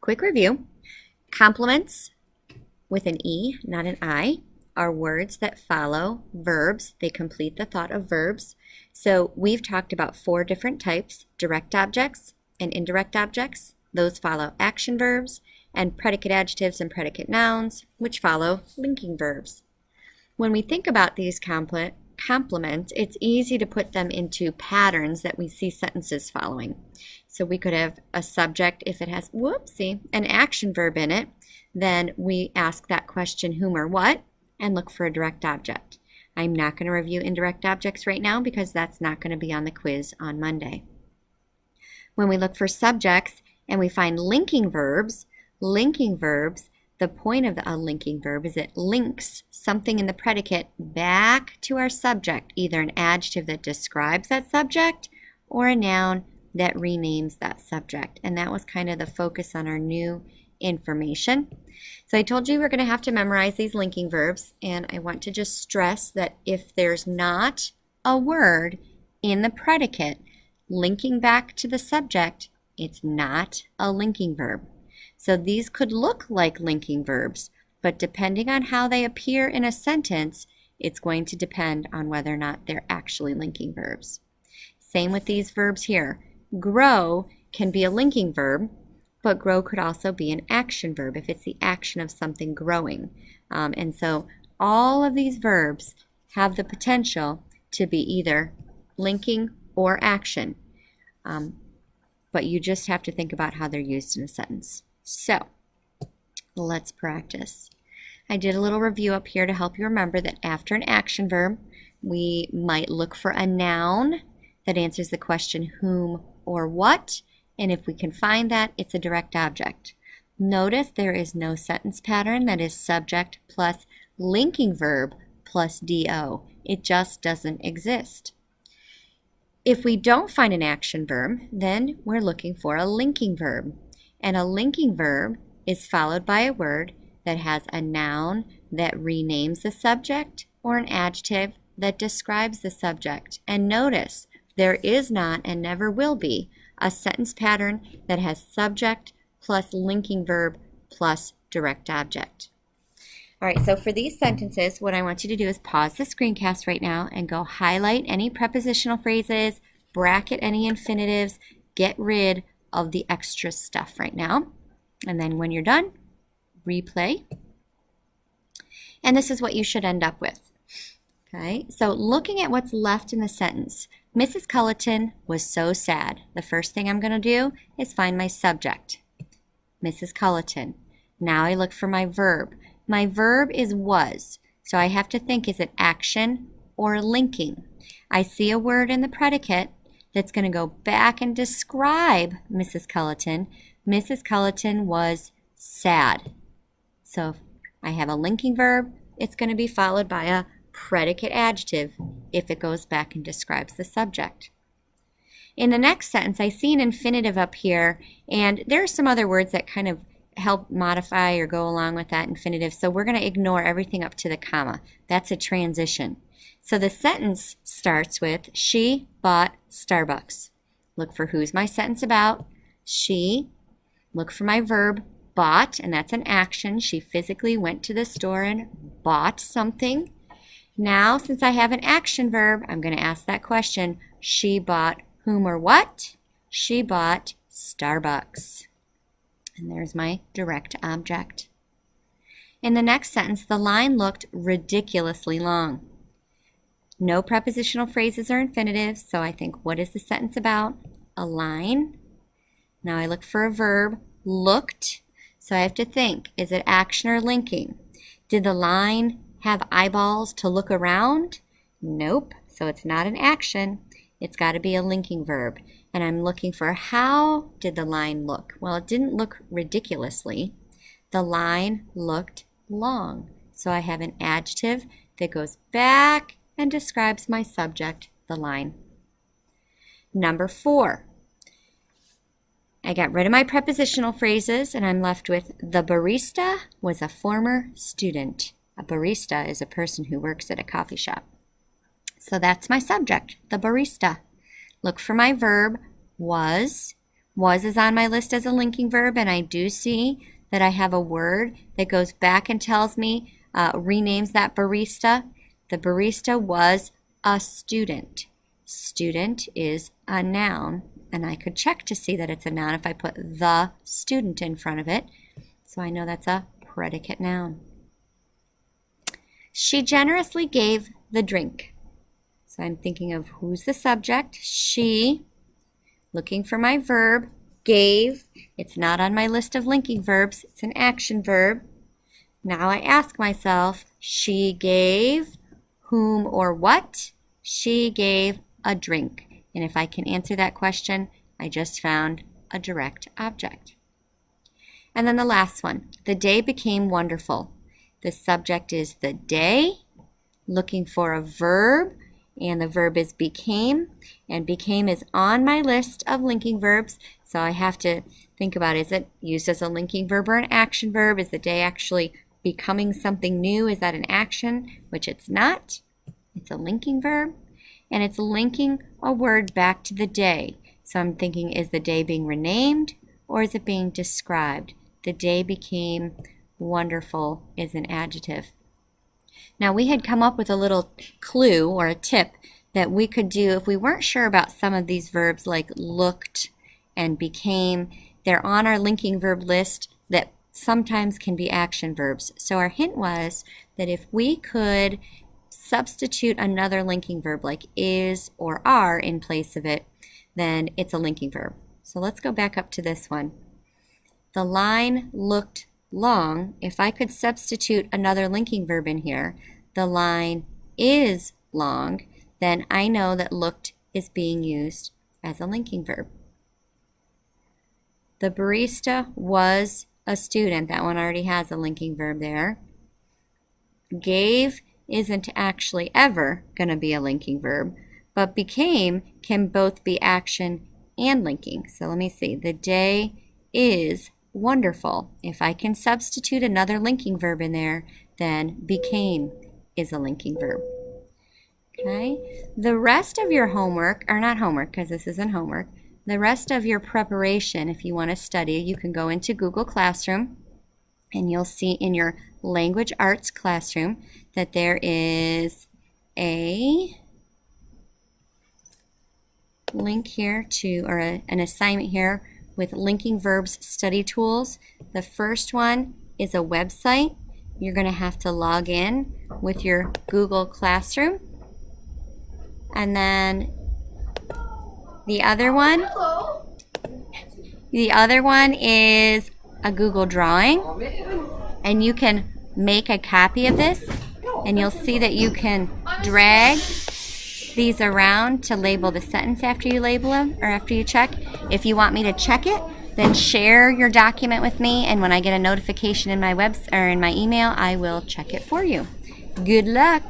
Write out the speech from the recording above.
Quick review. Complements with an E, not an I, are words that follow verbs. They complete the thought of verbs. So we've talked about 4 different types: direct objects and indirect objects. Those follow action verbs, and predicate adjectives and predicate nouns, which follow linking verbs. When we think about these complements, it's easy to put them into patterns that we see sentences following. So we could have a subject if it has, an action verb in it. Then we ask that question, whom or what, and look for a direct object. I'm not going to review indirect objects right now because that's not going to be on the quiz on Monday. When we look for subjects and we find linking verbs, the point of a linking verb is it links something in the predicate back to our subject, either an adjective that describes that subject or a noun that renames that subject. And that was kind of the focus on our new information. So I told you we're going to have to memorize these linking verbs, and I want to just stress that if there's not a word in the predicate linking back to the subject, it's not a linking verb. So these could look like linking verbs, but depending on how they appear in a sentence, it's going to depend on whether or not they're actually linking verbs. Same with these verbs here. Grow can be a linking verb, but grow could also be an action verb if it's the action of something growing. And so all of these verbs have the potential to be either linking or action. But you just have to think about how they're used in a sentence. So let's practice. I did a little review up here to help you remember that after an action verb, we might look for a noun that answers the question whom or what. And if we can find that, it's a direct object. Notice there is no sentence pattern that is subject plus linking verb plus do. It just doesn't exist. If we don't find an action verb, then we're looking for a linking verb. And a linking verb is followed by a word that has a noun that renames the subject or an adjective that describes the subject. And notice, there is not and never will be a sentence pattern that has subject plus linking verb plus direct object. All right, so for these sentences, what I want you to do is pause the screencast right now and go highlight any prepositional phrases, bracket any infinitives, get rid of the extra stuff right now. And then when you're done, replay. And this is what you should end up with. Okay, so looking at what's left in the sentence, Mrs. Culleton was so sad. The first thing I'm going to do is find my subject, Mrs. Culleton. Now I look for my verb. My verb is was, so I have to think, is it action or linking? I see a word in the predicate that's going to go back and describe Mrs. Culleton. Mrs. Culleton was sad. So if I have a linking verb, it's going to be followed by a predicate adjective if it goes back and describes the subject. In the next sentence, I see an infinitive up here, and there are some other words that kind of help modify or go along with that infinitive, so we're going to ignore everything up to the comma. That's a transition. So the sentence starts with, she bought Starbucks. Look for who's my sentence about. She. Look for my verb, bought, and that's an action. She physically went to the store and bought something. Now, since I have an action verb, I'm going to ask that question. She bought whom or what? She bought Starbucks. And there's my direct object. In the next sentence, the line looked ridiculously long. No prepositional phrases or infinitives, so I think, what is the sentence about? A line. Now I look for a verb, looked. So I have to think, is it action or linking? Did the line have eyeballs to look around? Nope, so it's not an action. It's got to be a linking verb. And I'm looking for, how did the line look? Well, it didn't look ridiculously. The line looked long. So I have an adjective that goes back and describes my subject, the line. Number 4. I got rid of my prepositional phrases, and I'm left with, the barista was a former student. A barista is a person who works at a coffee shop. So that's my subject, the barista. Look for my verb, was. Was is on my list as a linking verb, and I do see that I have a word that goes back and tells me, renames that barista. The barista was a student. Student is a noun, and I could check to see that it's a noun if I put the student in front of it. So I know that's a predicate noun. She generously gave the drink. So I'm thinking of who's the subject. She, looking for my verb, gave. It's not on my list of linking verbs. It's an action verb. Now I ask myself, she gave whom or what? She gave a drink. And if I can answer that question, I just found a direct object. And then the last one, the day became wonderful. The subject is the day, looking for a verb, and the verb is became, and became is on my list of linking verbs, so I have to think about, is it used as a linking verb or an action verb? Is the day actually becoming something new? Is that an action? Which it's not. It's a linking verb, and it's linking a word back to the day. So I'm thinking, is the day being renamed, or is it being described? The day became wonderful is an adjective. Now we had come up with a little clue or a tip that we could do if we weren't sure about some of these verbs like looked and became. They're on our linking verb list that sometimes can be action verbs. So our hint was that if we could substitute another linking verb like is or are in place of it, then it's a linking verb. So let's go back up to this one. The line looked long. If I could substitute another linking verb in here, the line is long, then I know that looked is being used as a linking verb. The barista was a student. That one already has a linking verb there. Gave isn't actually ever going to be a linking verb, but became can both be action and linking. So let me see. The day is wonderful. If I can substitute another linking verb in there, then became is a linking verb. Okay? The rest of your homework, or not homework because this isn't homework, the rest of your preparation, if you want to study, you can go into Google Classroom and you'll see in your language arts classroom that there is a link here to, or an assignment here with linking verbs study tools. The first one is a website. You're going to have to log in with your Google Classroom. And then the other one is a Google Drawing. And you can make a copy of this, and you'll see that you can drag these around to label the sentence after you label them, or after you check. If you want me to check it, then share your document with me, and when I get a notification in my in my email, I will check it for you. Good luck.